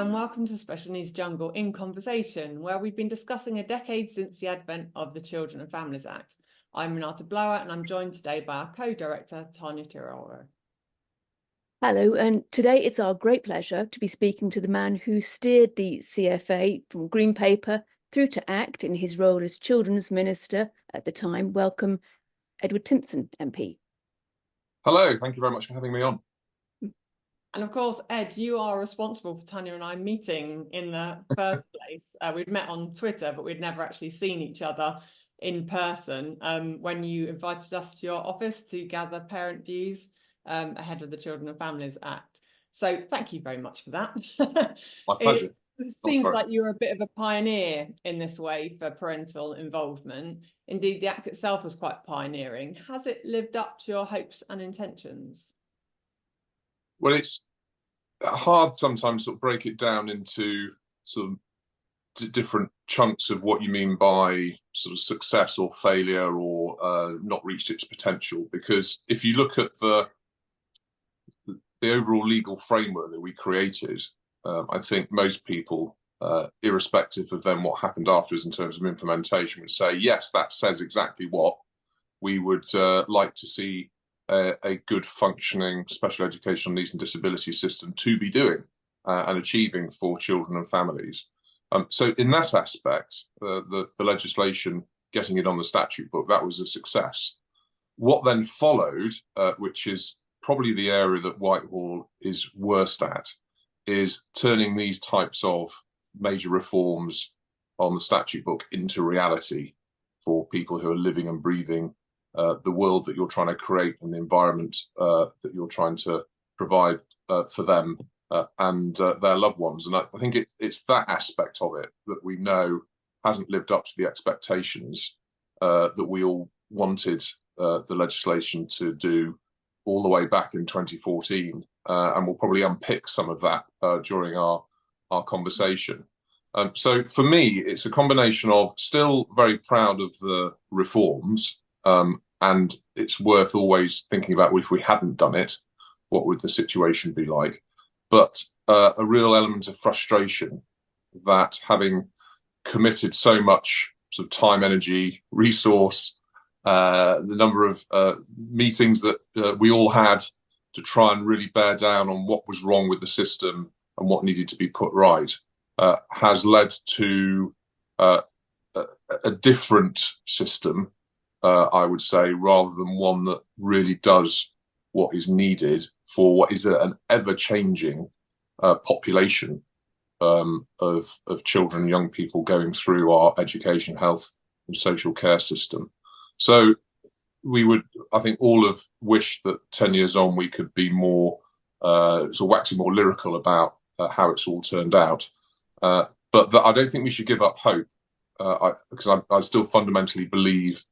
and welcome to Special Needs Jungle in Conversation, where we've been discussing a decade since the advent of the Children and Families Act. I'm Renata Blower, and I'm joined today by our co-director, Tanya Tirolo. Hello, and today it's our great pleasure to be speaking to the man who steered the CFA from Green Paper through to Act in his role as Children's Minister at the time. Welcome, Edward Timpson, MP. Hello, thank you very much for having me on. And of course, Ed, you are responsible for Tanya and I meeting in the first place. We'd met on Twitter, but we'd never actually seen each other in person when you invited us to your office to gather parent views ahead of the Children and Families Act. So thank you very much for that. My pleasure. It seems like you're a bit of a pioneer in this way for parental involvement. Indeed, the Act itself was quite pioneering. Has it lived up to your hopes and intentions? Well, it's hard sometimes to break it down into sort of different chunks of what you mean by sort of success or failure or not reached its potential. Because if you look at the overall legal framework that we created, I think most people, irrespective of then what happened afterwards in terms of implementation, would say, yes, that says exactly what we would like to see a good functioning special educational needs and disability system to be doing and achieving for children and families. So in that aspect, the legislation, getting it on the statute book, that was a success. What then followed, which is probably the area that Whitehall is worst at, is turning these types of major reforms on the statute book into reality for people who are living and breathing the world that you're trying to create and the environment that you're trying to provide for them and their loved ones. And I think it's that aspect of it that we know hasn't lived up to the expectations that we all wanted the legislation to do all the way back in 2014. And we'll probably unpick some of that during our conversation. So for me, it's a combination of still very proud of the reforms, and it's worth always thinking about, well, if we hadn't done it, what would the situation be like? But a real element of frustration that having committed so much sort of time, energy, resource, the number of meetings that we all had to try and really bear down on what was wrong with the system and what needed to be put right, has led to a different system, I would say, rather than one that really does what is needed for what is an ever-changing population of children and young people going through our education, health and social care system. So we would, I think, all have wished that 10 years on we could be more, sort of waxing more lyrical about how it's all turned out. But I don't think we should give up hope, because I still fundamentally believe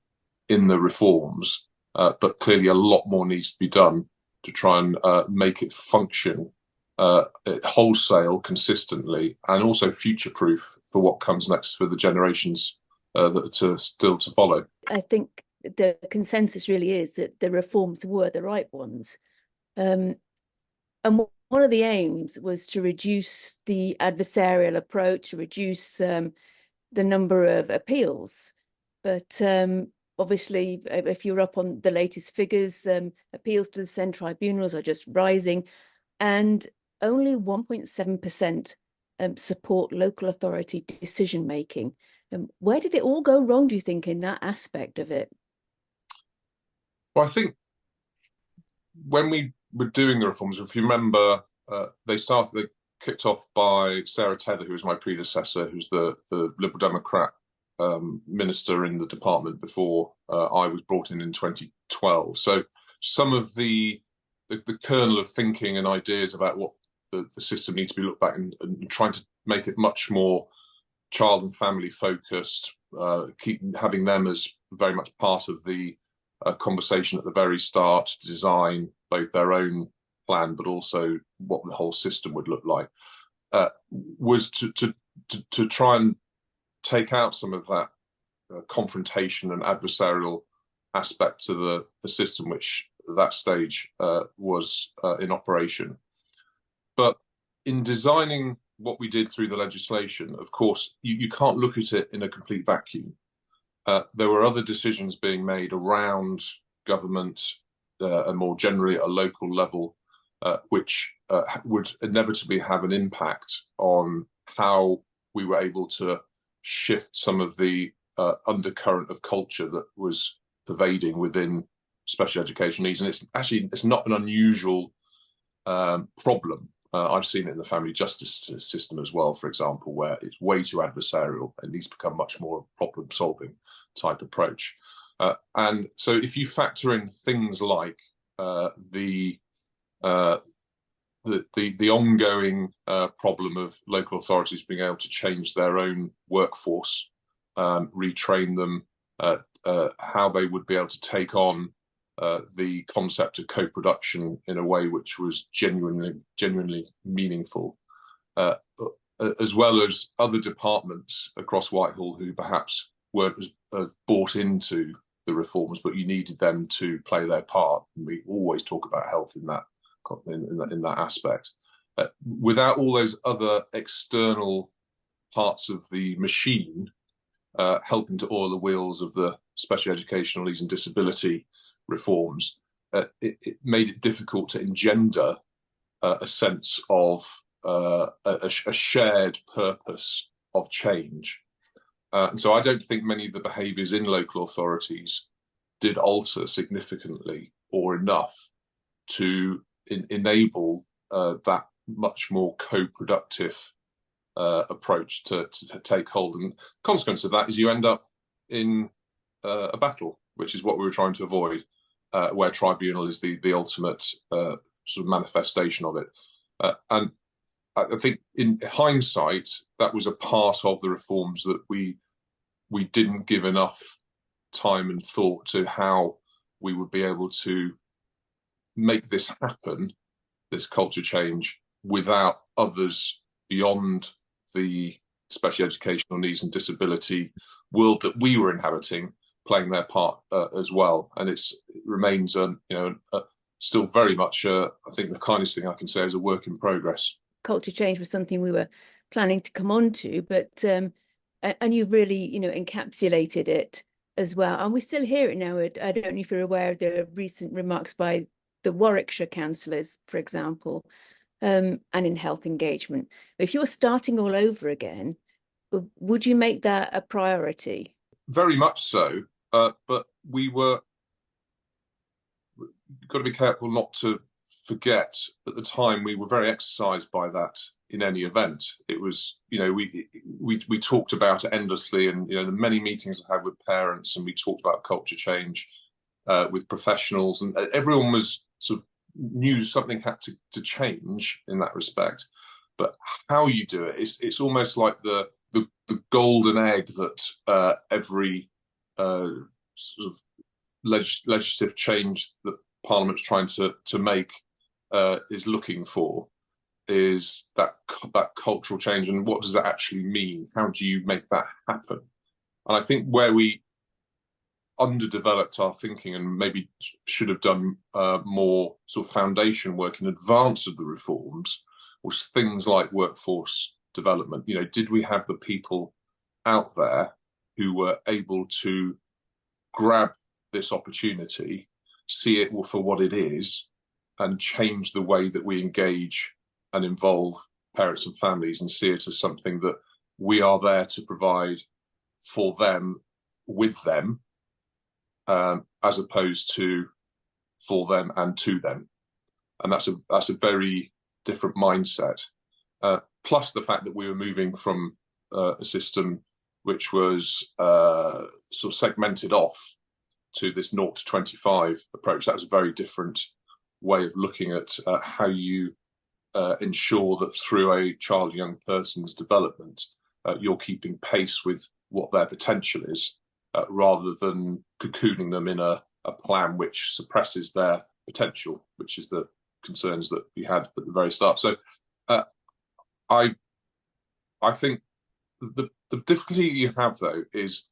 in the reforms, but clearly a lot more needs to be done to try and make it function wholesale, consistently, and also future-proof for what comes next for the generations that are still to follow. I think the consensus really is that the reforms were the right ones. And one of the aims was to reduce the adversarial approach, to reduce the number of appeals. But obviously, if you're up on the latest figures, appeals to the SEND tribunals are just rising, and only 1.7% support local authority decision-making. Where did it all go wrong, do you think, in that aspect of it? Well, I think when we were doing the reforms, if you remember, they kicked off by Sarah Tether, who was my predecessor, who's the Liberal Democrat minister in the department before I was brought in 2012. So some of the kernel of thinking and ideas about what the system needs to be looked back and trying to make it much more child and family focused, keep having them as very much part of the conversation at the very start, to design both their own plan but also what the whole system would look like, was to try and take out some of that confrontation and adversarial aspect to the system, which at that stage was in operation. But in designing what we did through the legislation, of course, you can't look at it in a complete vacuum. There were other decisions being made around government and more generally at a local level, which would inevitably have an impact on how we were able to shift some of the undercurrent of culture that was pervading within special education needs. And it's not an unusual problem. I've seen it in the family justice system as well, for example, where it's way too adversarial and needs to become much more problem-solving type approach. And so if you factor in things like the ongoing problem of local authorities being able to change their own workforce, retrain them, how they would be able to take on the concept of co-production in a way which was genuinely meaningful, as well as other departments across Whitehall who perhaps weren't as bought into the reforms, but you needed them to play their part. And we always talk about health in that aspect. Without all those other external parts of the machine helping to oil the wheels of the special educational needs and disability reforms, it made it difficult to engender a sense of a shared purpose of change. And so I don't think many of the behaviours in local authorities did alter significantly or enough to enable that much more co-productive approach to take hold. And the consequence of that is you end up in a battle, which is what we were trying to avoid, where tribunal is the ultimate sort of manifestation of it. And I think in hindsight, that was a part of the reforms that we didn't give enough time and thought to how we would be able to make this happen, this culture change, without others beyond the special educational needs and disability world that we were inhabiting playing their part as well. And it remains, still very much, I think the kindest thing I can say is a work in progress. Culture change was something we were planning to come on to, but and you've really, encapsulated it as well. And we still hear it now. I don't know if you're aware of the recent remarks by the Warwickshire councillors, for example, and in health engagement. If you're starting all over again, would you make that a priority? Very much so, but you've got to be careful not to forget at the time we were very exercised by that. In any event, it was, we talked about it endlessly, and the many meetings I had with parents, and we talked about culture change with professionals, and everyone was sort of knew something had to change in that respect. But how you do it, it's almost like the golden egg that every sort of legislative change that Parliament's trying to make is looking for, is that cultural change. And what does that actually mean? How do you make that happen? And I think where we underdeveloped our thinking and maybe should have done more sort of foundation work in advance of the reforms was things like workforce development. Did we have the people out there who were able to grab this opportunity, see it for what it is, and change the way that we engage and involve parents and families, and see it as something that we are there to provide for them, with them, as opposed to for them and to them. And that's a very different mindset. Plus the fact that we were moving from a system which was sort of segmented off to this 0 to 25 approach. That was a very different way of looking at how you ensure that through a child or young person's development, you're keeping pace with what their potential is, rather than cocooning them in a plan which suppresses their potential, which is the concerns that we had at the very start. So I think the difficulty you have, though, is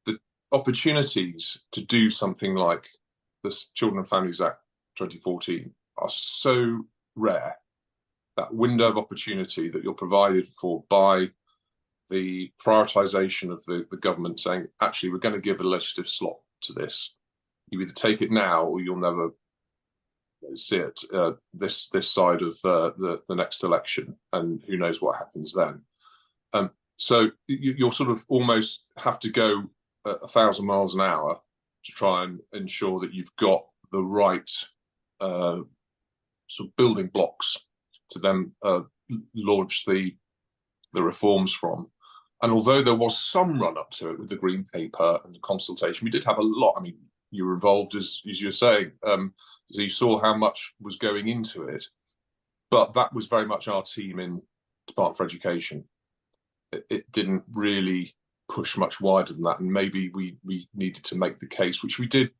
the opportunities to do something like the Children and Families Act 2014 are so rare that window of opportunity that you're provided for by the prioritisation of the government saying, actually, we're going to give a legislative slot to this. You either take it now or you'll never see it this side of the next election, and who knows what happens then. So you'll sort of almost have to go 1,000 miles an hour to try and ensure that you've got the right sort of building blocks to then launch the reforms from. And although there was some run up to it with the Green Paper and the consultation, we did have a lot. I mean, you were involved, as you're saying, so you saw how much was going into it. But that was very much our team in Department for Education. It didn't really push much wider than that. And maybe we needed to make the case, which we did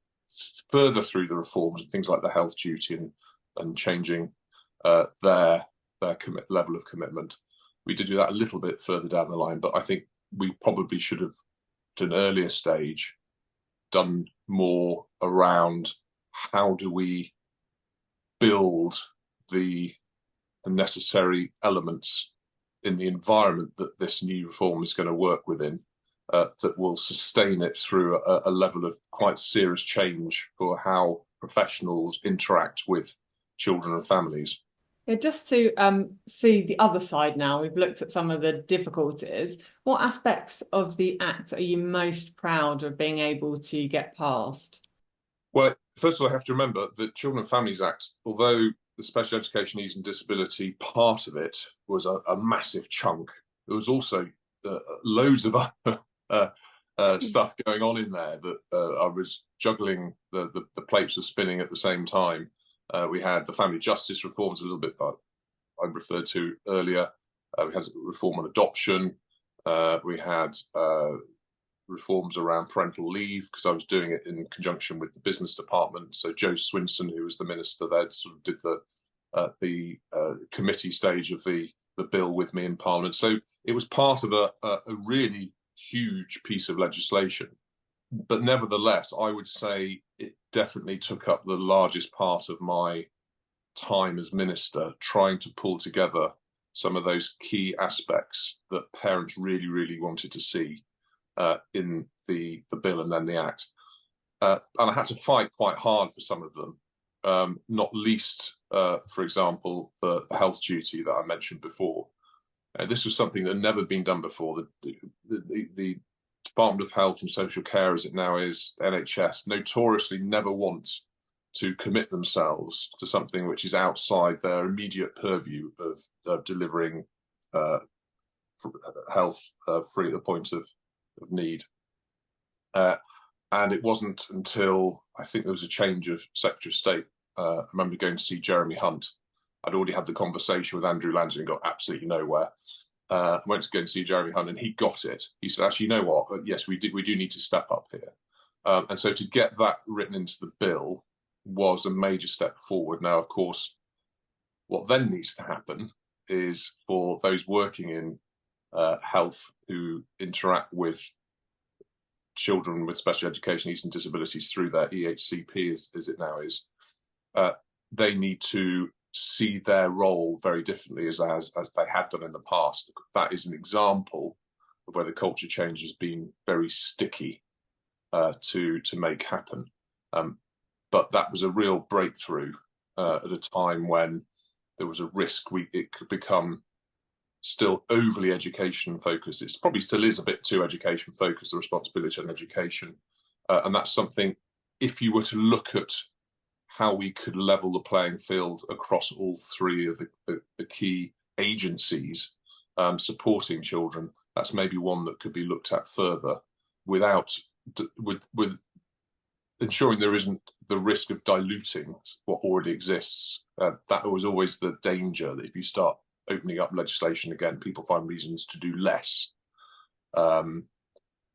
further through the reforms and things like the health duty and changing their level of commitment. We did do that a little bit further down the line, but I think we probably should have, at an earlier stage, done more around how do we build the necessary elements in the environment that this new reform is going to work within, that will sustain it through a level of quite serious change for how professionals interact with children and families. Yeah, just to see the other side now, we've looked at some of the difficulties. What aspects of the Act are you most proud of being able to get passed? Well, first of all, I have to remember that Children and Families Act, although the Special Education Needs and Disability part of it was a massive chunk, there was also loads of other stuff going on in there that I was juggling, the plates were spinning at the same time. We had the family justice reforms, a little bit that I referred to earlier. We had reform on adoption. We had reforms around parental leave, because I was doing it in conjunction with the business department. So Joe Swinson, who was the minister there, sort of did the committee stage of the bill with me in Parliament. So it was part of a really huge piece of legislation. But nevertheless, I would say it definitely took up the largest part of my time as minister, trying to pull together some of those key aspects that parents really, really wanted to see in the bill and then the Act. And I had to fight quite hard for some of them, not least, for example, the health duty that I mentioned before. This was something that had never been done before. The Department of Health and Social Care, as it now is, NHS, notoriously never want to commit themselves to something which is outside their immediate purview of delivering health free at the point of need. And it wasn't until I think there was a change of Secretary of State. I remember going to see Jeremy Hunt. I'd already had the conversation with Andrew Landry and got absolutely nowhere. Went to go and see Jeremy Hunt, and he got it. He said, actually, you know what? Yes, we do need to step up here. And so to get that written into the bill was a major step forward. Now, of course, what then needs to happen is for those working in health who interact with children with special education needs and disabilities through their EHCP, as it now is, they need to see their role very differently as they had done in the past. That is an example of where the culture change has been very sticky to make happen. But that was a real breakthrough at a time when there was a risk it could become still overly education focused. It probably still is a bit too education focused, the responsibility on education. And that's something, if you were to look at how we could level the playing field across all three of the key agencies supporting children, that's maybe one that could be looked at further with ensuring there isn't the risk of diluting what already exists. That was always the danger, that if you start opening up legislation again, people find reasons to do less,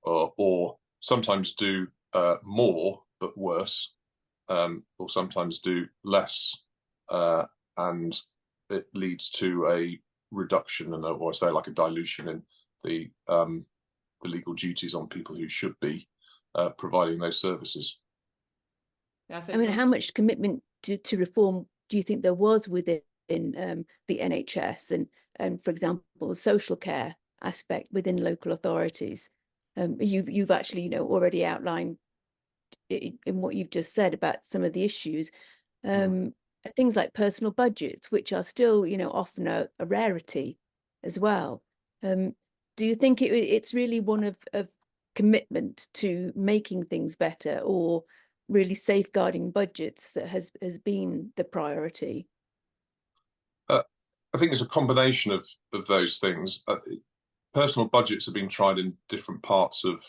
or sometimes do more but worse. Or sometimes do less, and it leads to a reduction or I say like a dilution in the legal duties on people who should be providing those services. I mean, how much commitment to reform do you think there was within the NHS and for example, social care aspect within local authorities. You've actually, you know, already outlined in what you've just said about some of the issues. Things like personal budgets, which are still, you know, often a rarity as well. Do you think it's really one of commitment to making things better, or really safeguarding budgets that has been the priority? I think it's a combination of those things. Personal budgets have been tried in different parts of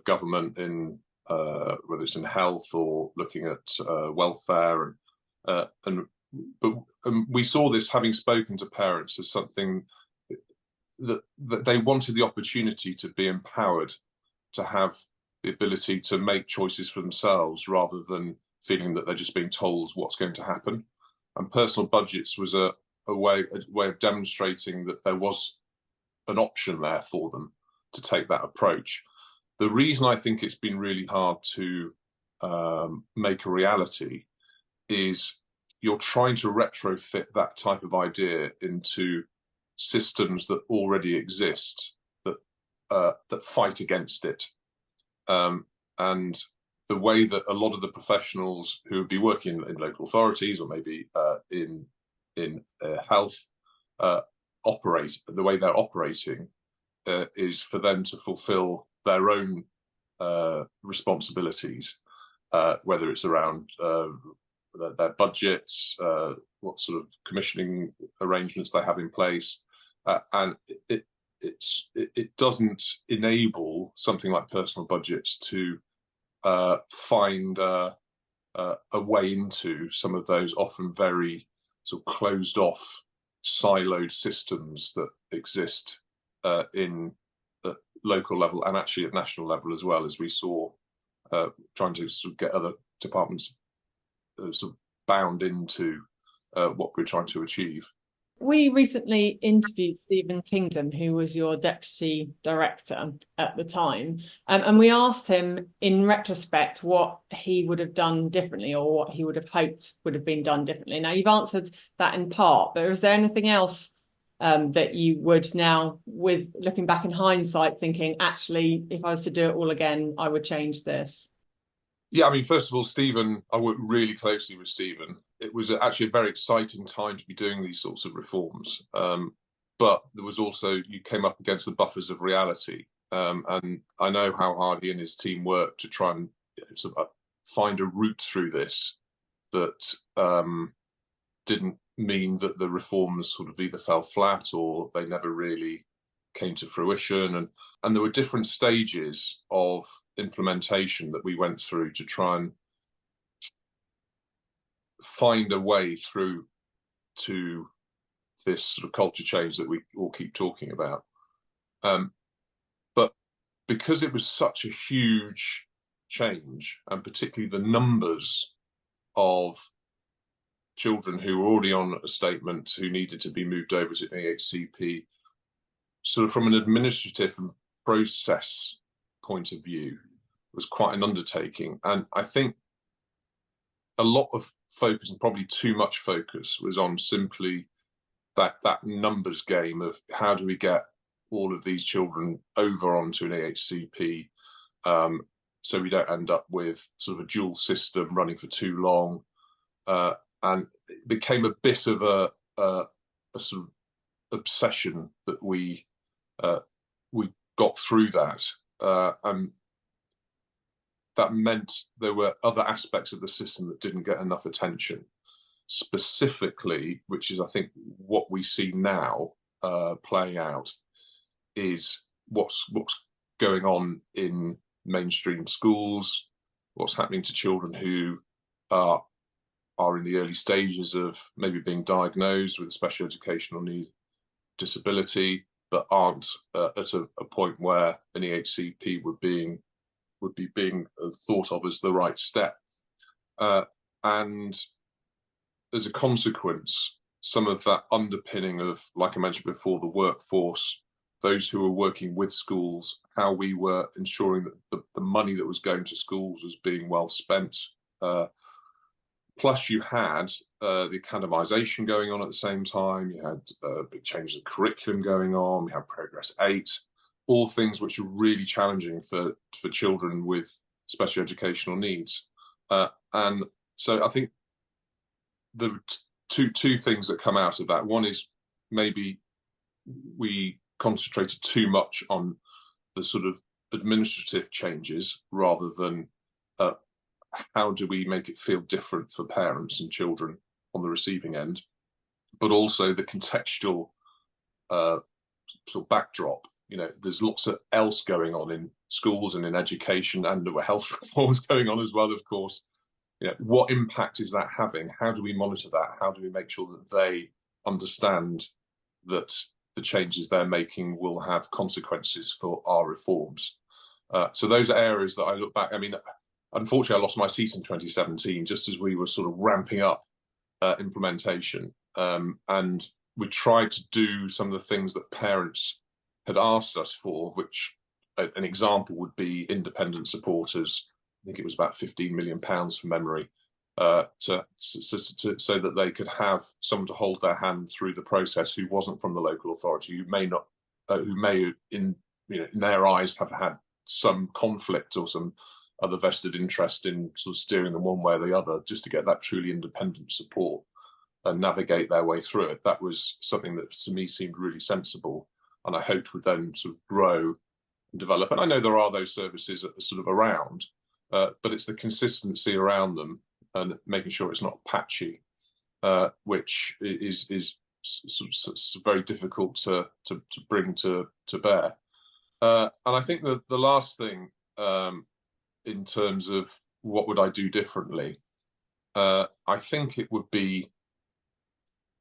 government, in whether it's in health or looking at welfare, but we saw this, having spoken to parents, as something that they wanted the opportunity to be empowered, to have the ability to make choices for themselves, rather than feeling that they're just being told what's going to happen. And personal budgets was a way of demonstrating that there was an option there for them to take that approach. The reason I think it's been really hard to make a reality is you're trying to retrofit that type of idea into systems that already exist, that fight against it. And the way that a lot of the professionals who would be working in local authorities, or maybe in health, operate, the way they're operating is for them to fulfill their own responsibilities, whether it's around their budgets, what sort of commissioning arrangements they have in place, and it doesn't enable something like personal budgets to find a way into some of those often very sort of closed off, siloed systems that exist in the local level, and actually at national level as well, as we saw trying to sort of get other departments sort of bound into what we're trying to achieve. We recently interviewed Stephen Kingdom, who was your deputy director at the time, and we asked him in retrospect what he would have done differently, or what he would have hoped would have been done differently. Now, you've answered that in part, but is there anything else that you would now, with looking back in hindsight, thinking, actually, if I was to do it all again, I would change this? Yeah, I mean, first of all, Stephen, I worked really closely with Stephen. It was actually a very exciting time to be doing these sorts of reforms. But there was also, you came up against the buffers of reality. And I know how hard he and his team worked to try and sort of find a route through this that didn't mean that the reforms sort of either fell flat or they never really came to fruition. And there were different stages of implementation that we went through to try and find a way through to this sort of culture change that we all keep talking about. But because it was such a huge change, and particularly the numbers of children who were already on a statement who needed to be moved over to EHCP, sort of from an administrative and process point of view, was quite an undertaking. And I think a lot of focus, and probably too much focus, was on simply that numbers game of how do we get all of these children over onto an EHCP, so we don't end up with sort of a dual system running for too long. And it became a bit of a sort of obsession that we got through that. And that meant there were other aspects of the system that didn't get enough attention. Specifically, which is I think what we see now playing out, is what's going on in mainstream schools, what's happening to children who are in the early stages of maybe being diagnosed with a special educational need disability, but aren't at a point where an EHCP would be being thought of as the right step. And as a consequence, some of that underpinning of, like I mentioned before, the workforce, those who were working with schools, how we were ensuring that the money that was going to schools was being well spent, plus you had the academisation going on at the same time. You had big changes of curriculum going on. We had Progress 8, all things which are really challenging for children with special educational needs. And so I think the two things that come out of that. One is maybe we concentrated too much on the sort of administrative changes rather than how do we make it feel different for parents and children on the receiving end, but also the contextual sort of backdrop. You know, there's lots of else going on in schools and in education, and there were health reforms going on as well, of course. You know, what impact is that having? How do we monitor that? How do we make sure that they understand that the changes they're making will have consequences for our reforms? So those are areas that I look back. I mean, unfortunately, I lost my seat in 2017, just as we were sort of ramping up implementation. And we tried to do some of the things that parents had asked us for, which an example would be independent supporters. I think it was about £15 million from memory, so that they could have someone to hold their hand through the process who wasn't from the local authority, who may not, who may in their eyes have had some conflict or some other vested interest in sort of steering them one way or the other, just to get that truly independent support and navigate their way through it. That was something that to me seemed really sensible, and I hoped would then sort of grow and develop. And I know there are those services sort of around, but it's the consistency around them and making sure it's not patchy, which is sort of very difficult to bring to bear. And I think that the last thing, in terms of what would I do differently, I think it would be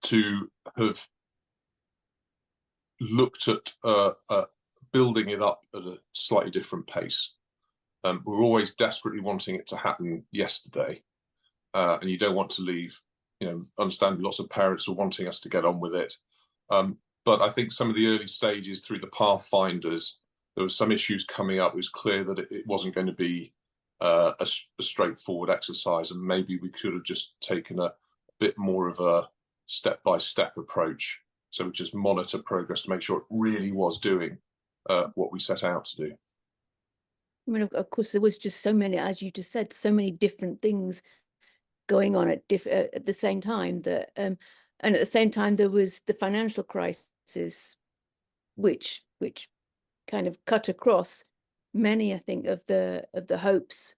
to have looked at building it up at a slightly different pace. We're always desperately wanting it to happen yesterday, and you don't want to leave, understandably lots of parents are wanting us to get on with it. But I think some of the early stages through the pathfinders, there were some issues coming up. It was clear that it wasn't going to be a straightforward exercise, and maybe we could have just taken a bit more of a step-by-step approach. So we just monitor progress to make sure it really was doing what we set out to do. I mean, of course, there was just so many, as you just said, so many different things going on at the same time that, and at the same time there was the financial crisis, which kind of cut across many, I think, of the hopes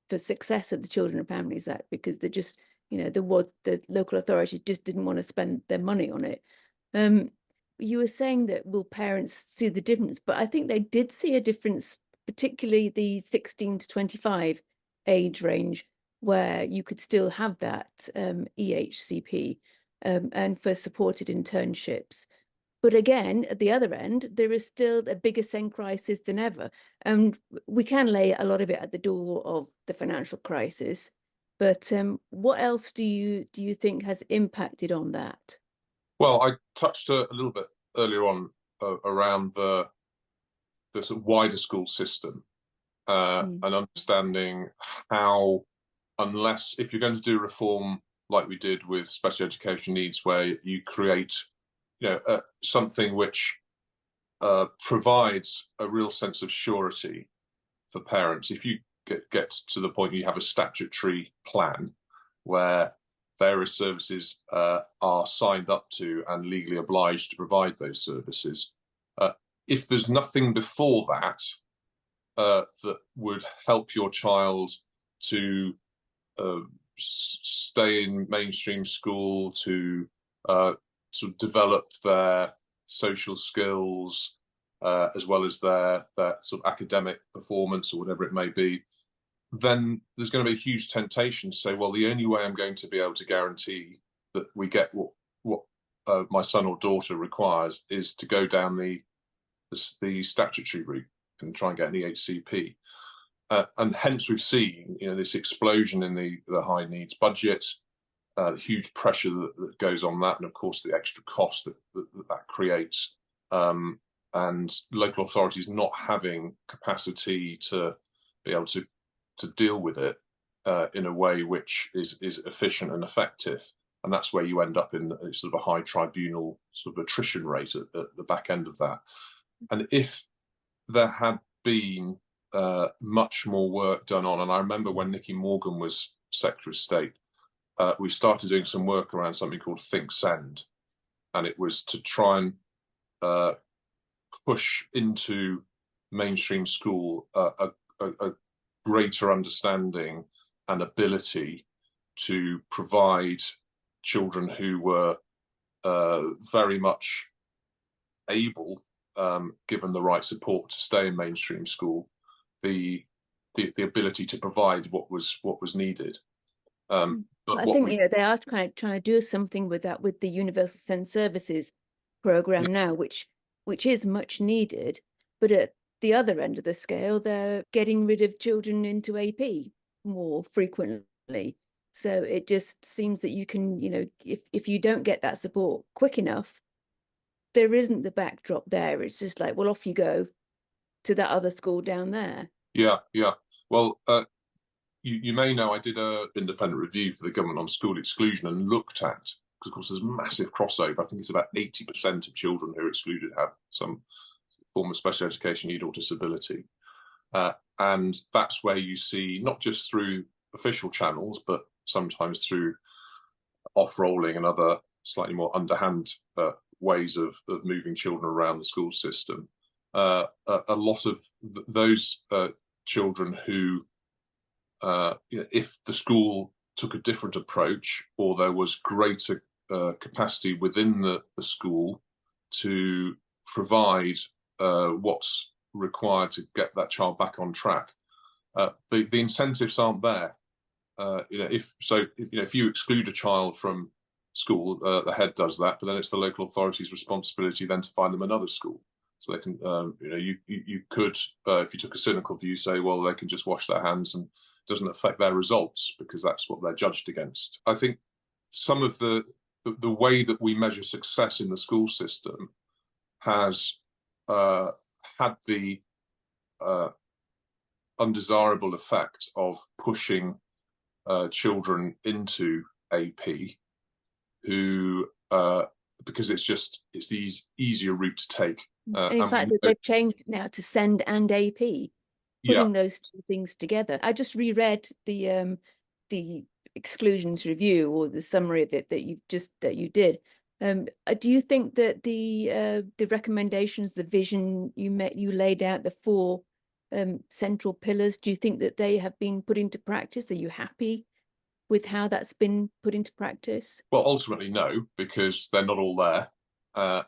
for success of the Children and Families Act, because they just, the local authorities just didn't want to spend their money on it. You were saying that will parents see the difference, but I think they did see a difference, particularly the 16 to 25 age range, where you could still have that EHCP and for supported internships. But again, at the other end, there is still a bigger SEND crisis than ever. And we can lay a lot of it at the door of the financial crisis. But what else do you think has impacted on that? Well, I touched a little bit earlier on around the sort of wider school system and understanding how, unless if you're going to do reform like we did with special education needs, where you create something which provides a real sense of surety for parents. If you get to the point you have a statutory plan where various services are signed up to and legally obliged to provide those services, if there's nothing before that that would help your child to stay in mainstream school, to sort of develop their social skills as well as their sort of academic performance or whatever it may be, then there's going to be a huge temptation to say, well, the only way I'm going to be able to guarantee that we get what my son or daughter requires is to go down the statutory route and try and get an EHCP. And hence we've seen this explosion in the high needs budget, the huge pressure that goes on that, and of course the extra cost that creates, and local authorities not having capacity to be able to deal with it. in a way which is efficient and effective. And that's where you end up in sort of a high tribunal sort of attrition rate at the back end of that. And if there had been much more work done on, and I remember when Nicky Morgan was Secretary of State, we started doing some work around something called SNJ, and it was to try and push into mainstream school a greater understanding and ability to provide children who were very much able, given the right support to stay in mainstream school, the ability to provide what was needed. But I think they are kind of trying to do something with that, with the Universal SEND Services program now, which is much needed. But at the other end of the scale, they're getting rid of children into AP more frequently. So it just seems that you can, if you don't get that support quick enough, there isn't the backdrop there. It's just like, well, off you go to that other school down there. Yeah. Well, you may know I did an independent review for the government on school exclusion and looked at, because of course there's massive crossover. I think it's about 80% of children who are excluded have some form of special education need or disability. And that's where you see, not just through official channels, but sometimes through off-rolling and other slightly more underhand ways of moving children around the school system. A lot of those children who, if the school took a different approach, or there was greater capacity within the school to provide what's required to get that child back on track, the incentives aren't there. If you exclude a child from school, the head does that, but then it's the local authority's responsibility then to find them another school. So they can, you could, if you took a cynical view, say, well, they can just wash their hands and it doesn't affect their results because that's what they're judged against. I think some of the way that we measure success in the school system has had the undesirable effect of pushing children into AP who, because it's the easier route to take. And in fact, they've changed now to SEND and AP, putting those two things together. I just reread the exclusions review, or the summary of it that you did. Do you think that the recommendations, the vision you laid out, the 4 central pillars, do you think that they have been put into practice? Are you happy with how that's been put into practice? Well, ultimately, no, because they're not all there.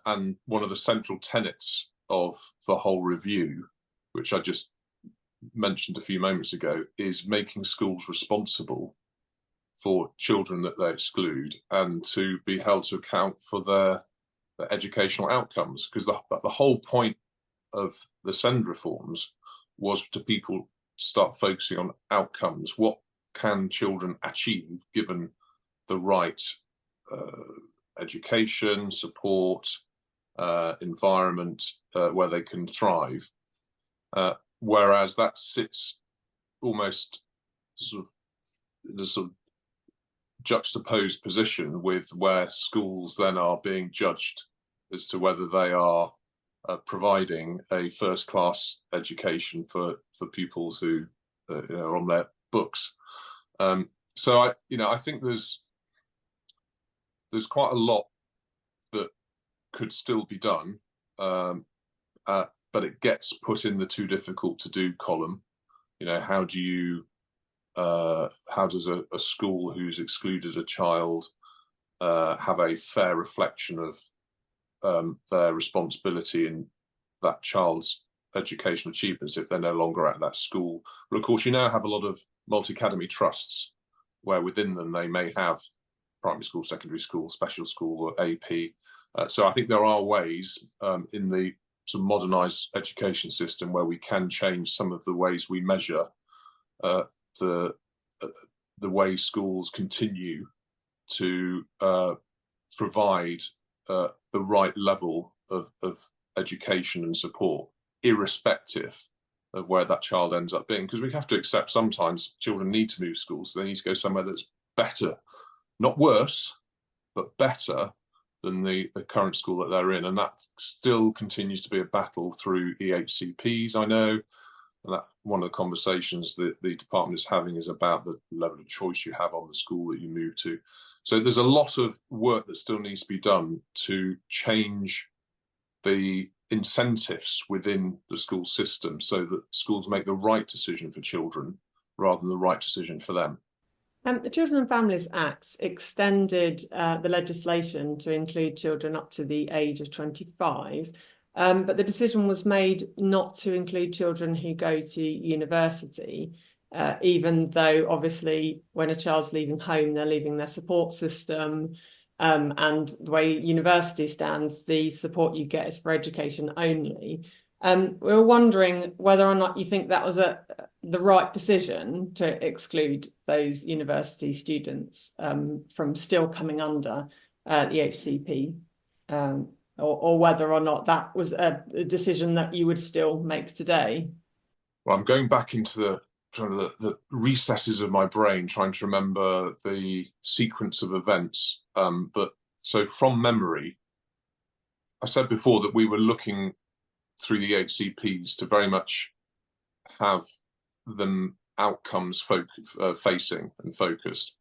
And one of the central tenets of the whole review, which I just mentioned a few moments ago, is making schools responsible for children that they exclude and to be held to account for their educational outcomes. Because the whole point of the SEND reforms was to people start focusing on outcomes. What can children achieve given the right education, support, environment where they can thrive? Whereas that sits almost sort of in a sort of juxtaposed position with where schools then are being judged as to whether they are providing a first-class education for pupils who are on their books. So I think there's quite a lot that could still be done, but it gets put in the too difficult to do column. How does a school who's excluded a child have a fair reflection of their responsibility in that child's educational achievements if they're no longer at that school? But of course, you now have a lot of multi-academy trusts where within them they may have primary school, secondary school, special school, or AP. So I think there are ways in the sort of modernised education system where we can change some of the ways we measure the way schools continue to provide the right level of education and support, irrespective of where that child ends up being, because we have to accept sometimes children need to move schools, so they need to go somewhere that's better, not worse, but better than the current school that they're in. And that still continues to be a battle through EHCPs, I know. And that one of the conversations that the department is having is about the level of choice you have on the school that you move to. So there's a lot of work that still needs to be done to change the incentives within the school system so that schools make the right decision for children rather than the right decision for them. The Children and Families Act extended the legislation to include children up to the age of 25, but the decision was made not to include children who go to university, even though obviously when a child's leaving home, they're leaving their support system, and the way university stands, the support you get is for education only. We were wondering whether or not you think that was the right decision to exclude those university students from still coming under the HCP, or whether or not that was a decision that you would still make today. Well, I'm going back into the recesses of my brain, trying to remember the sequence of events. But so from memory, I said before that we were looking through the HCPs to very much have them outcomes facing and focused.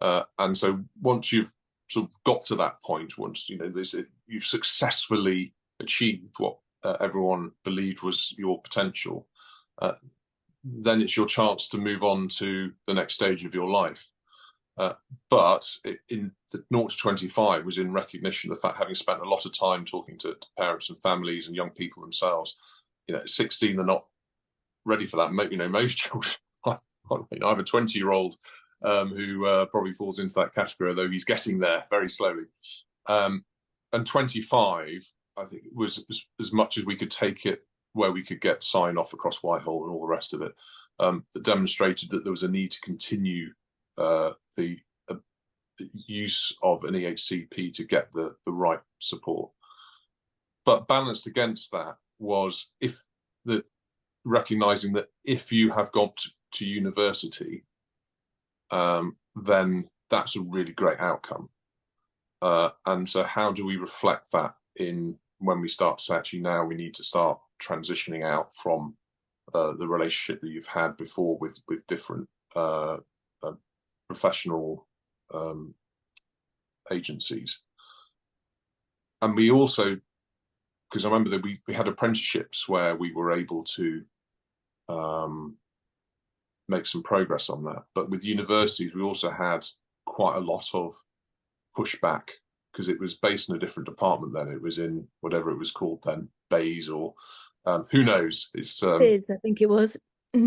And so once you've sort of got to that point, once you've successfully achieved what everyone believed was your potential, then it's your chance to move on to the next stage of your life. But in the 0 to 25 was in recognition of the fact, having spent a lot of time talking to parents and families and young people themselves, at 16 they're not ready for that. Most children, I have a 20-year-old who probably falls into that category, although he's getting there very slowly. And 25, I think, was as much as we could take it, where we could get sign off across Whitehall and all the rest of it, that demonstrated that there was a need to continue the use of an EHCP to get the right support. But balanced against that was recognising that if you have got to university, then that's a really great outcome. And so how do we reflect that in when we start to say, actually, now we need to start transitioning out from the relationship that you've had before with different professional agencies. And we also, because I remember that we had apprenticeships where we were able to make some progress on that. But with universities, we also had quite a lot of pushback because it was based in a different department then. It was in whatever it was called then, Bays or who knows? It's Biz, I think it was.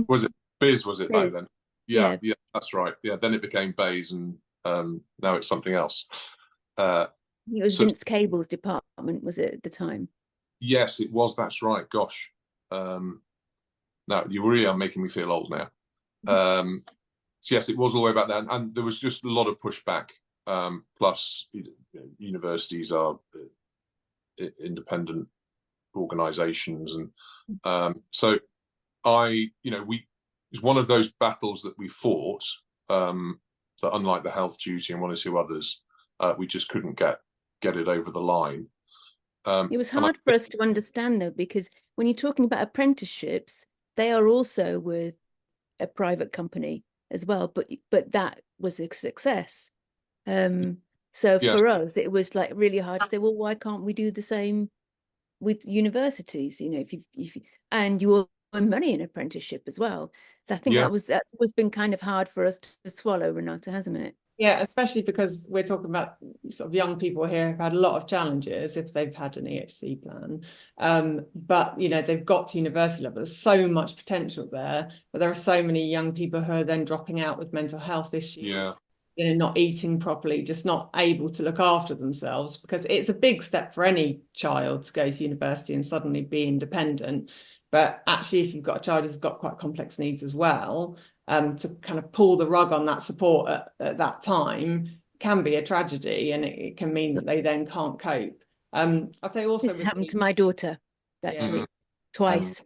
Was it Biz? Was it Biz. back then? Yeah, that's right. Yeah, then it became Bays, and now it's something else. It was Vince Cable's department, was it, at the time? Yes, it was. That's right. Gosh, now you really are making me feel old now. So yes, it was all the way back then, and there was just a lot of pushback. Plus, universities are independent organisations, and so it's one of those battles that we fought. That unlike the health duty and one or two others, we just couldn't get it over the line. It was hard for us to understand, though, because when you're talking about apprenticeships, they are also with a private company as well, but that was a success. So yes, for us, it was like really hard to say, well, why can't we do the same with universities? If you and you earn money in apprenticeship as well. I think that's been kind of hard for us to swallow, Renata, hasn't it? Yeah, especially because we're talking about sort of young people here who've had a lot of challenges if they've had an EHC plan. But, they've got to university level. There's so much potential there, but there are so many young people who are then dropping out with mental health issues. Yeah. Not eating properly, just not able to look after themselves, because it's a big step for any child to go to university and suddenly be independent. But actually, if you've got a child who's got quite complex needs as well, to kind of pull the rug on that support at that time can be a tragedy, and it can mean that they then can't cope. I'd say also this happened to my daughter actually twice.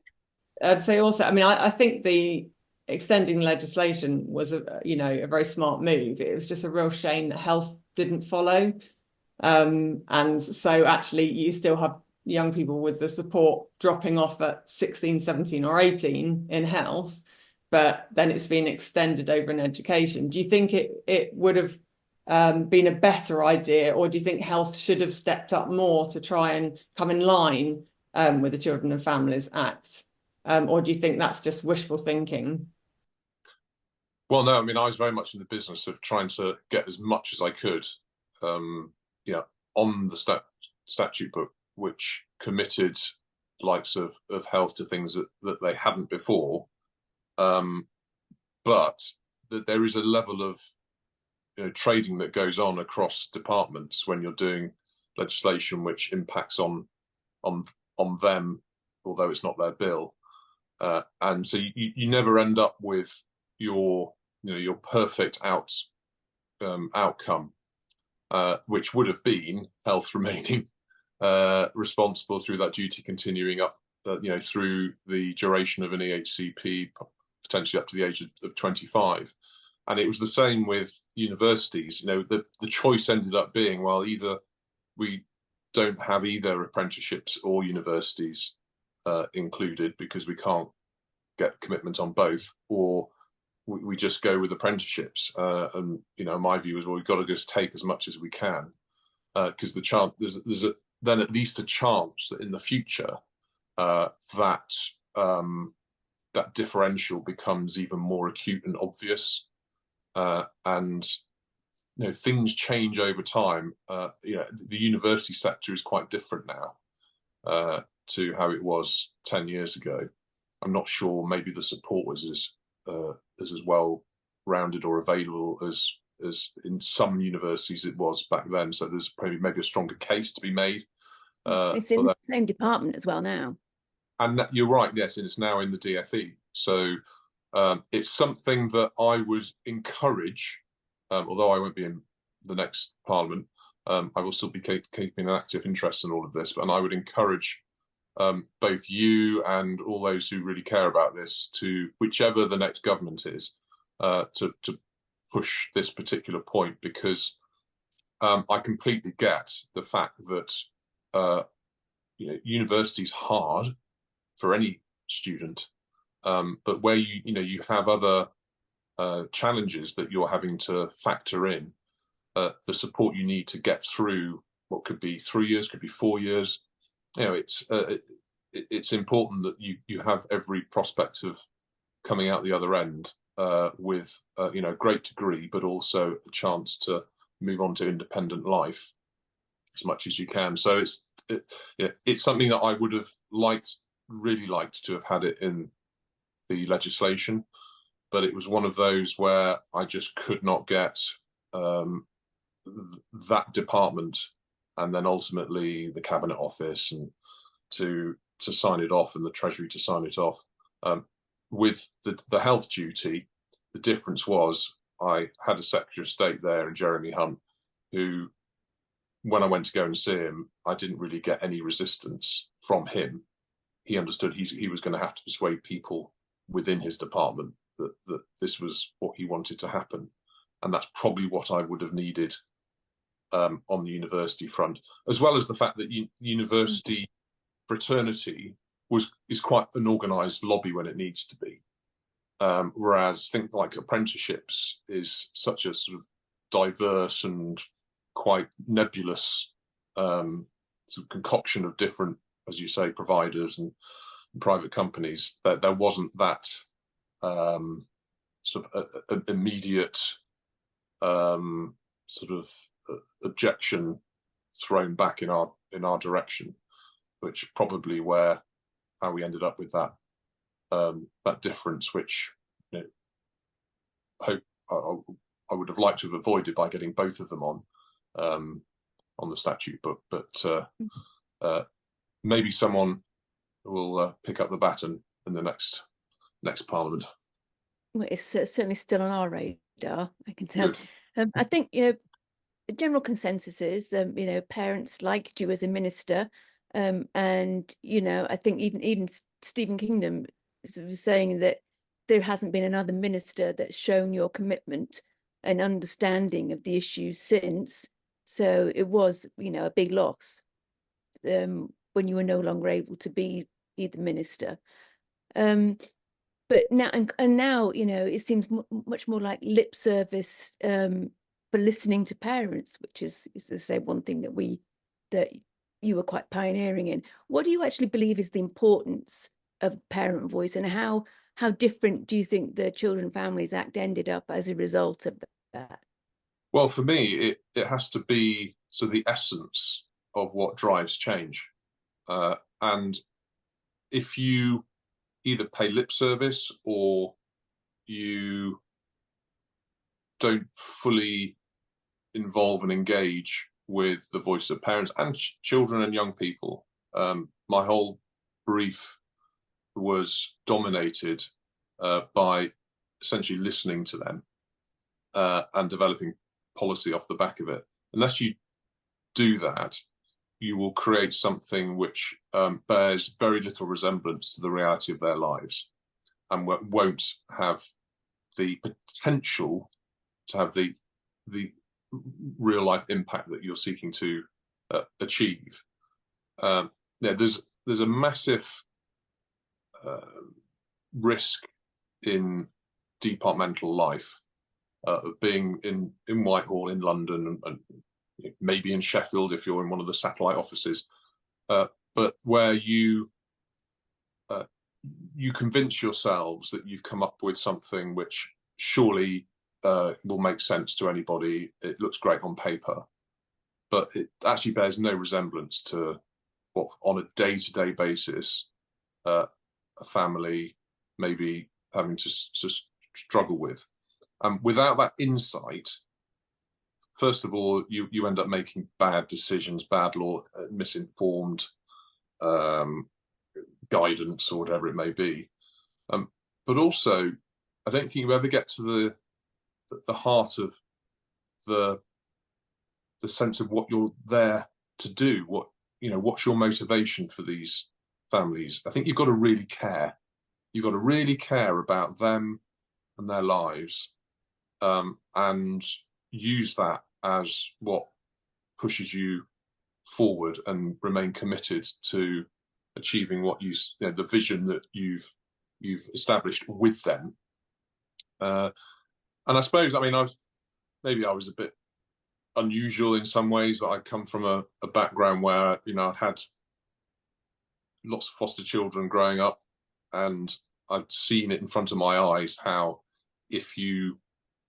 I'd say also, I mean, I think the extending legislation was a very smart move. It was just a real shame that health didn't follow. And so actually you still have young people with the support dropping off at 16, 17 or 18 in health, but then it's been extended over in education. Do you think it would have been a better idea, or do you think health should have stepped up more to try and come in line with the Children and Families Act? Or do you think that's just wishful thinking? Well, no, I mean, I was very much in the business of trying to get as much as I could, on the statute book, which committed the likes of health to things that they hadn't before. But that there is a level of trading that goes on across departments when you're doing legislation which impacts on them, although it's not their bill. And so you never end up with your perfect outcome, which would have been health remaining responsible through that duty continuing up, through the duration of an EHCP, potentially up to the age of 25. And it was the same with universities. The choice ended up being, well, either we don't have either apprenticeships or universities included because we can't get commitment on both, or we just go with apprenticeships. And my view is, well, we've got to just take as much as we can, because the chance there's then at least a chance that in the future that differential becomes even more acute and obvious, and things change over time. The university sector is quite different now to how it was 10 years ago. I'm not sure maybe the support was as well rounded or available as in some universities it was back then. So there's probably maybe a stronger case to be made. It's in the same department as well now. And you're right, yes, and it's now in the DFE. So it's something that I would encourage, although I won't be in the next Parliament, I will still be keeping an active interest in all of this, and I would encourage both you and all those who really care about this to, whichever the next government is, to push this particular point, because I completely get the fact that university's hard for any student, but where you have other challenges that you're having to factor in, the support you need to get through what could be 3 years, could be 4 years. It's important that you have every prospect of coming out the other end with a great degree, but also a chance to move on to independent life as much as you can. So it's something that I would have really liked to have had it in the legislation, but it was one of those where I just could not get that department and then ultimately the Cabinet Office and to sign it off, and the Treasury to sign it off. With the health duty, the difference was I had a Secretary of State there in Jeremy Hunt, who, when I went to go and see him, I didn't really get any resistance from him. He understood he was going to have to persuade people within his department that this was what he wanted to happen. And that's probably what I would have needed on the university front, as well as the fact that university fraternity is quite an organised lobby when it needs to be. Whereas think like apprenticeships is such a sort of diverse and quite nebulous sort of concoction of different, as you say, providers and private companies, that there wasn't that sort of immediate sort of objection thrown back in our direction, which probably how we ended up with that difference, which I would have liked to have avoided by getting both of them on the statute book, but maybe someone will pick up the baton in the next Parliament. Well, it's certainly still on our radar, I can tell. I think the general consensus is parents liked you as a minister, and I think even Stephen Kingdom sort of saying that there hasn't been another minister that's shown your commitment and understanding of the issues since. So it was, you know, a big loss when you were no longer able to be the minister. But now, and now, you know, it seems much more like lip service for listening to parents, which is to say one thing that you were quite pioneering in. What do you actually believe is the importance of parent voice, and how different do you think the Children and Families Act ended up as a result of that? Well, for me, it has to be so the essence of what drives change. And if you either pay lip service or you don't fully involve and engage with the voice of parents and children and young people, my whole brief was dominated by essentially listening to them and developing policy off the back of it. Unless you do that, you will create something which bears very little resemblance to the reality of their lives and won't have the potential to have the real life impact that you're seeking to achieve. There's a massive risk in departmental life of being in Whitehall, in London, and maybe in Sheffield if you're in one of the satellite offices, but where you convince yourselves that you've come up with something which surely will make sense to anybody. It looks great on paper, but it actually bears no resemblance to what, on a day-to-day basis, a family may be having to struggle with. Without that insight, first of all, you end up making bad decisions, bad law, misinformed guidance, or whatever it may be. But also, I don't think you ever get to the heart of the sense of what you're there to do. What's your motivation for these families? I think you've got to really care. You've got to really care about them and their lives, and use that as what pushes you forward and remain committed to achieving what the vision that you've established with them. And I suppose, I mean, I was a bit unusual in some ways, that I come from a background where, I'd had lots of foster children growing up, and I'd seen it in front of my eyes how, if you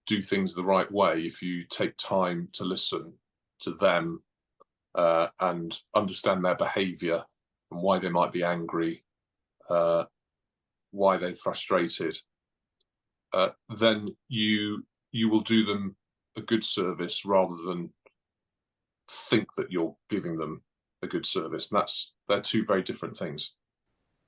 do things the right way, if you take time to listen to them and understand their behaviour and why they might be angry, why they're frustrated, then you will do them a good service rather than think that you're giving them a good service. And they're two very different things.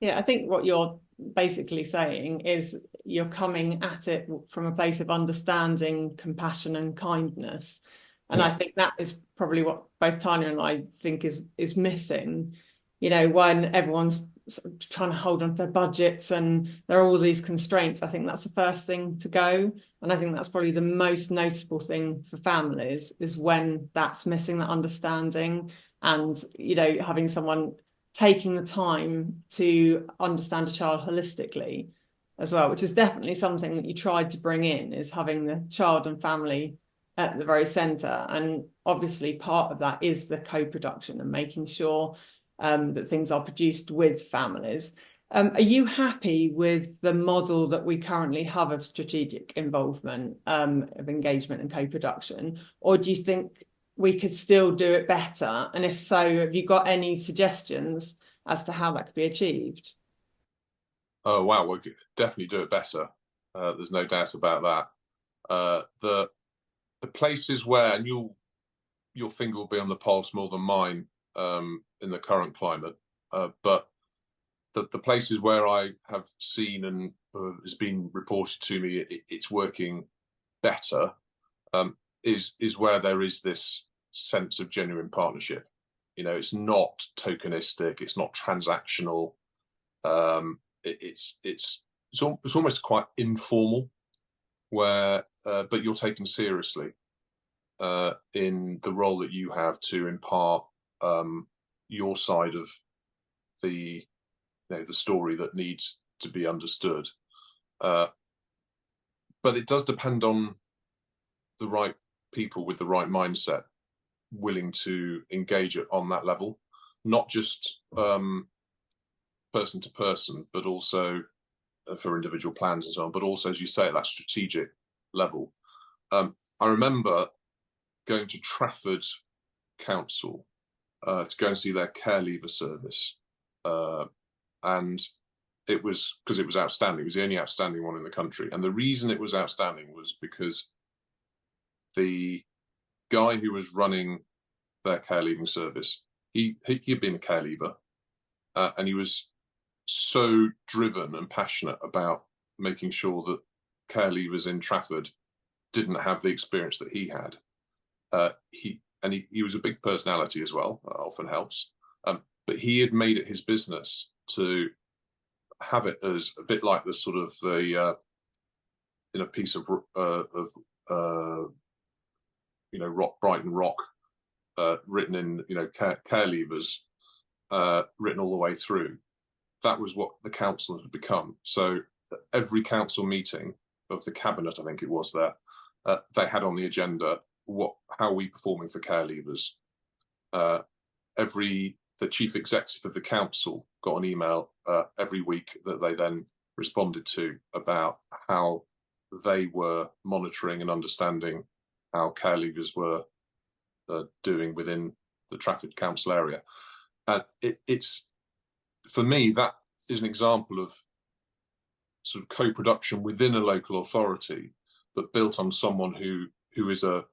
Yeah, I think what you're basically saying is you're coming at it from a place of understanding, compassion and kindness. And I think that is probably what both Tanya and I think is missing, when everyone's trying to hold on to their budgets and there are all these constraints. I think that's the first thing to go. And I think that's probably the most noticeable thing for families, is when that's missing, that understanding, and, having someone taking the time to understand a child holistically as well, which is definitely something that you tried to bring in, is having the child and family at the very centre. And obviously part of that is the co-production and making sure that things are produced with families. Are you happy with the model that we currently have of strategic involvement, of engagement and co-production, or do you think we could still do it better? And if so, have you got any suggestions as to how that could be achieved? Oh, wow, we'll definitely do it better. There's no doubt about that. The places where, and your finger will be on the pulse more than mine in the current climate, but the places where I have seen and has been reported to me it's working better, is where there is this sense of genuine partnership. It's not tokenistic, it's not transactional. it's almost quite informal, where but you're taken seriously in the role that you have to impart your side of the the story that needs to be understood. But it does depend on the right people with the right mindset, willing to engage it on that level, not just person to person, but also for individual plans and so on, but also, as you say, at that strategic level. I remember going to Trafford Council to go and see their care leaver service, and it was because it was outstanding. It was the only outstanding one in the country, and the reason it was outstanding was because the guy who was running their care leaving service, he'd been a care leaver, and he was so driven and passionate about making sure that care leavers in Trafford didn't have the experience that he had. He was a big personality as well. That often helps. But he had made it his business to have it as a bit like the sort of the in a piece of rock, Brighton Rock, written in care levers, written all the way through. That was what the council had become. So every council meeting of the cabinet, I think it was there, they had on the agenda how are we performing for care leavers. The chief executive of the council got an email every week that they then responded to about how they were monitoring and understanding how care leavers were doing within the Trafford Council area. And it's, for me, that is an example of sort of co-production within a local authority, but built on someone who is the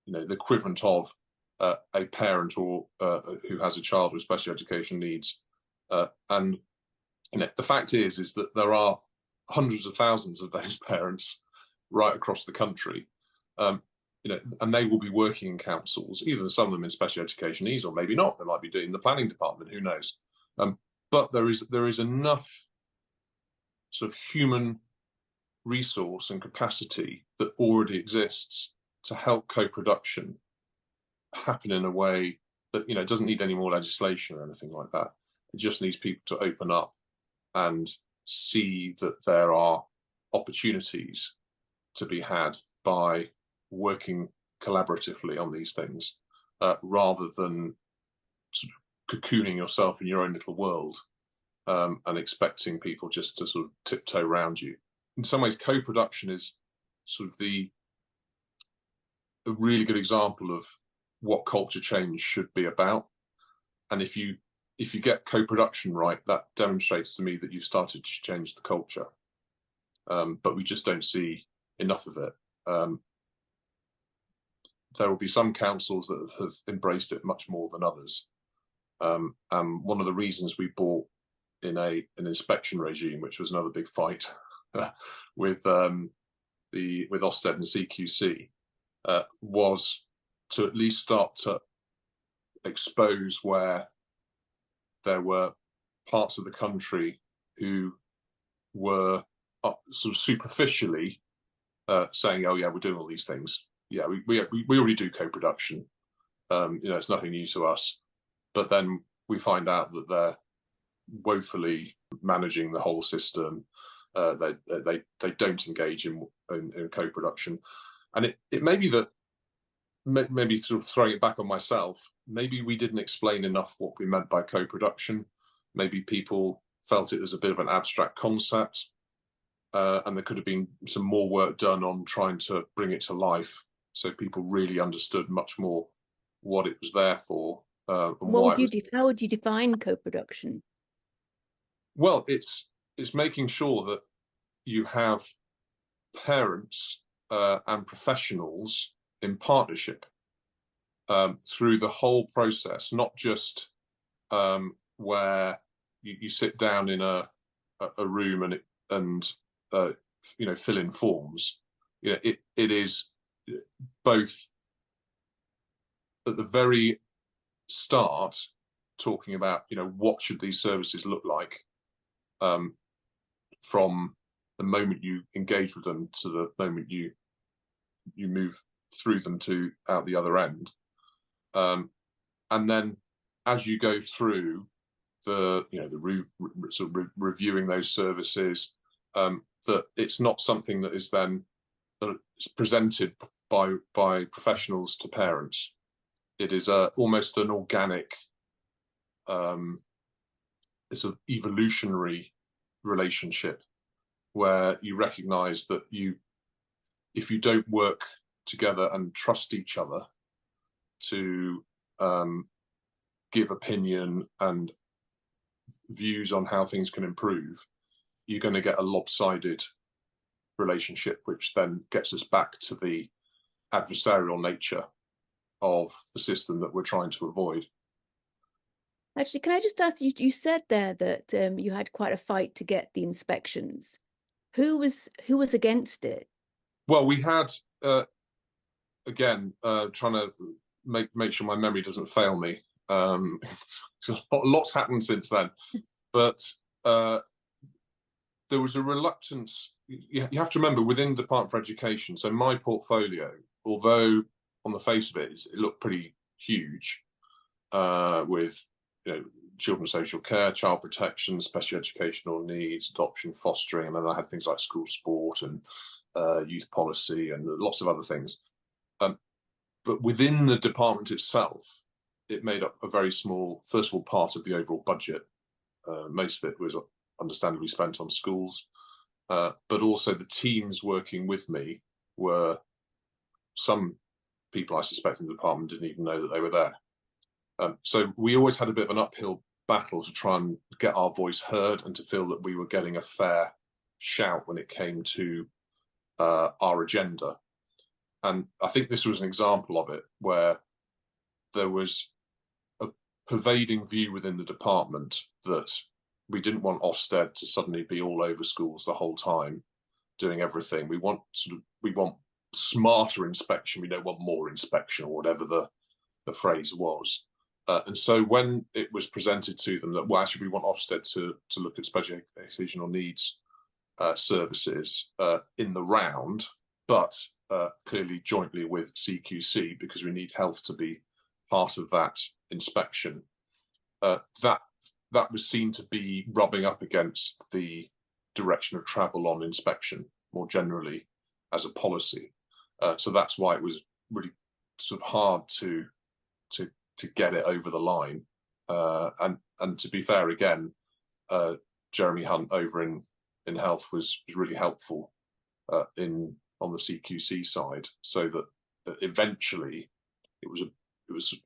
equivalent of a parent or who has a child with special education needs. And the fact is that there are hundreds of thousands of those parents right across the country, and they will be working in councils, even some of them in special education needs, or maybe not. They might be doing the planning department, who knows? But there is enough sort of human resource and capacity that already exists to help co-production happen in a way that doesn't need any more legislation or anything like that. It just needs people to open up and see that there are opportunities to be had by working collaboratively on these things, rather than sort of cocooning yourself in your own little world and expecting people just to sort of tiptoe around you. In some ways, co-production is sort of a really good example of what culture change should be about. And if you get co-production right, that demonstrates to me that you've started to change the culture. But we just don't see enough of it. There will be some councils that have embraced it much more than others. And one of the reasons we bought in an inspection regime, which was another big fight with Ofsted and CQC, was to at least start to expose where there were parts of the country who were sort of superficially saying, "Oh yeah, we're doing all these things. Yeah, we already do co-production. It's nothing new to us." But then we find out that they're woefully managing the whole system. They don't engage in co-production, and it may be that maybe sort of throwing it back on myself. Maybe we didn't explain enough what we meant by co-production. Maybe people felt it was a bit of an abstract concept, and there could have been some more work done on trying to bring it to life, so people really understood much more what it was there for. And how would you define co-production? Well, it's making sure that you have parents and professionals in partnership through the whole process, not just where you sit down in a room and fill in forms. It is both at the very start talking about what should these services look like, from the moment you engage with them to the moment you move through them to out the other end. And then as you go through reviewing those services, that it's not something that is then presented by professionals to parents. It is almost an organic, it's an evolutionary relationship where you recognise that if you don't work together and trust each other to give opinion and views on how things can improve, you're going to get a lopsided relationship, which then gets us back to the adversarial nature of the system that we're trying to avoid. Actually, can I just ask you, you said there that you had quite a fight to get the inspections. Who was against it? Well, we had, again, trying to make sure my memory doesn't fail me. Lots happened since then, but there was a reluctance. You have to remember, within the Department for Education, so my portfolio, although on the face of it, it looked pretty huge, with children's social care, child protection, special educational needs, adoption, fostering, and then I had things like school sport and youth policy and lots of other things. But within the department itself, it made up a very small, first of all, part of the overall budget. Most of it was understandably spent on schools, but also the teams working with me were, some people I suspect in the department didn't even know that they were there. So we always had a bit of an uphill battle to try and get our voice heard and to feel that we were getting a fair shout when it came to our agenda. And I think this was an example of it, where there was a pervading view within the department that we didn't want Ofsted to suddenly be all over schools the whole time, doing everything. We want smarter inspection. We don't want more inspection, or whatever the phrase was. And so when it was presented to them that, well, actually we want Ofsted to look at special educational needs services in the round, but clearly jointly with CQC, because we need health to be part of that inspection, that was seen to be rubbing up against the direction of travel on inspection more generally as a policy. So that's why it was really sort of hard to get it over the line. And to be fair, again, Jeremy Hunt over in health was really helpful on the CQC side, so that eventually it was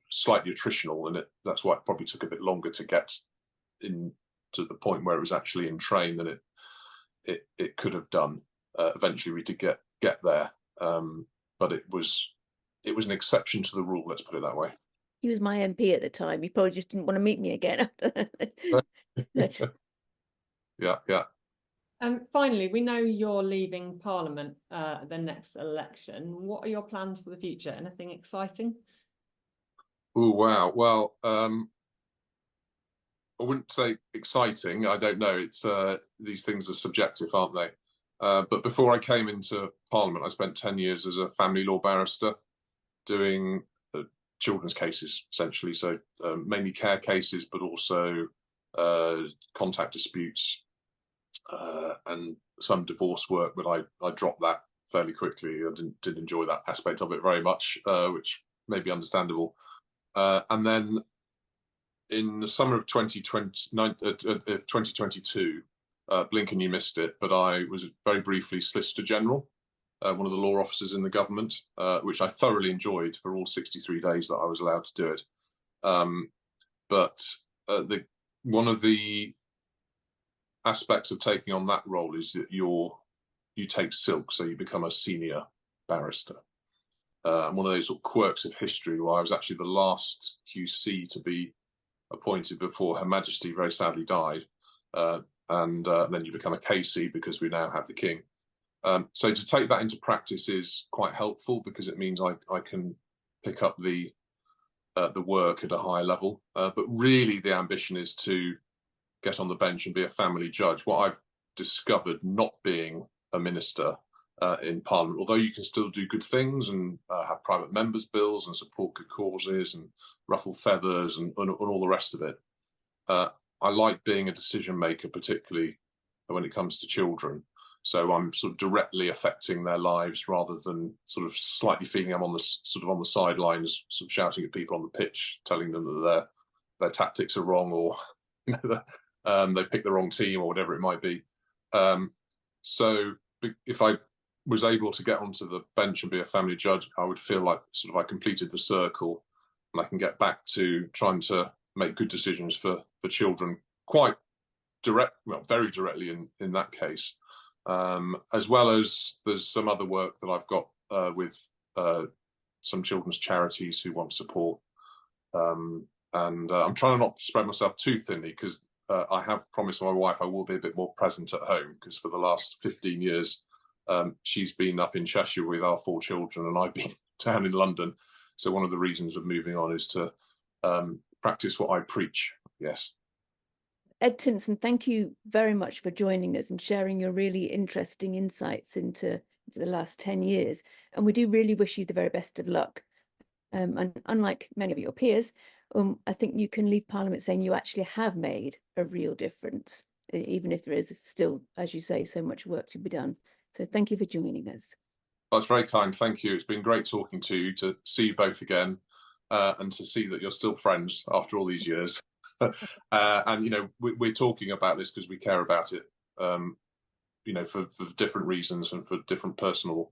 slightly attritional, and that's why it probably took a bit longer to get in to the point where it was actually in train than it could have done. Eventually we did get there, but it was an exception to the rule, let's put it that way. He was my MP at the time. He probably just didn't want to meet me again. Yeah. Finally, we know you're leaving Parliament the next election. What are your plans for the future? Anything exciting? Oh, wow. Well, I wouldn't say exciting. I don't know. It's these things are subjective, aren't they? But before I came into Parliament, I spent 10 years as a family law barrister doing children's cases, essentially. So mainly care cases, but also contact disputes and some divorce work. But I dropped that fairly quickly. I didn't enjoy that aspect of it very much, which may be understandable. And then in the summer of 2022, blink and you missed it, but I was very briefly Solicitor General, one of the law officers in the government, which I thoroughly enjoyed for all 63 days that I was allowed to do it. But one of the aspects of taking on that role is that you take silk, so you become a senior barrister. One of those sort of quirks of history, where I was actually the last QC to be appointed before Her Majesty very sadly died, and then you become a KC because we now have the King. So to take that into practice is quite helpful, because it means I can pick up the work at a higher level. But really, the ambition is to get on the bench and be a family judge. What I've discovered not being a minister in Parliament, although you can still do good things and have private members' bills and support good causes and ruffle feathers and all the rest of it, I like being a decision maker, particularly when it comes to children. So I'm sort of directly affecting their lives rather than sort of slightly feeling I'm on the sidelines, sort of shouting at people on the pitch, telling them that their tactics are wrong, or they picked the wrong team or whatever it might be. So if I was able to get onto the bench and be a family judge, I would feel like sort of I completed the circle, and I can get back to trying to make good decisions for children, quite direct, well, very directly in that case. As well as there's some other work that I've got with some children's charities who want support, and I'm trying to not spread myself too thinly, because I have promised my wife I will be a bit more present at home, because for the last 15 years she's been up in Cheshire with our 4 children and I've been down in London. So one of the reasons of moving on is to practice what I preach. Yes. Ed Timpson, thank you very much for joining us and sharing your really interesting insights into the last 10 years. And we do really wish you the very best of luck. And unlike many of your peers, I think you can leave Parliament saying you actually have made a real difference, even if there is still, as you say, so much work to be done. So thank you for joining us. That's very kind. Thank you. It's been great talking to you, to see you both again, and to see that you're still friends after all these years. And, you know, we're talking about this because we care about it, you know, for different reasons and for different personal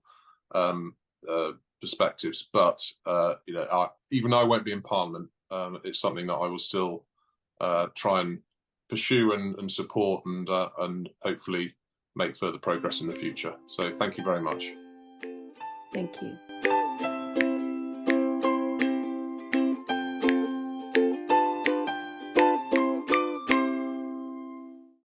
perspectives. But, you know, even though I won't be in Parliament, it's something that I will still try and pursue and support and hopefully make further progress in the future. So thank you very much. Thank you.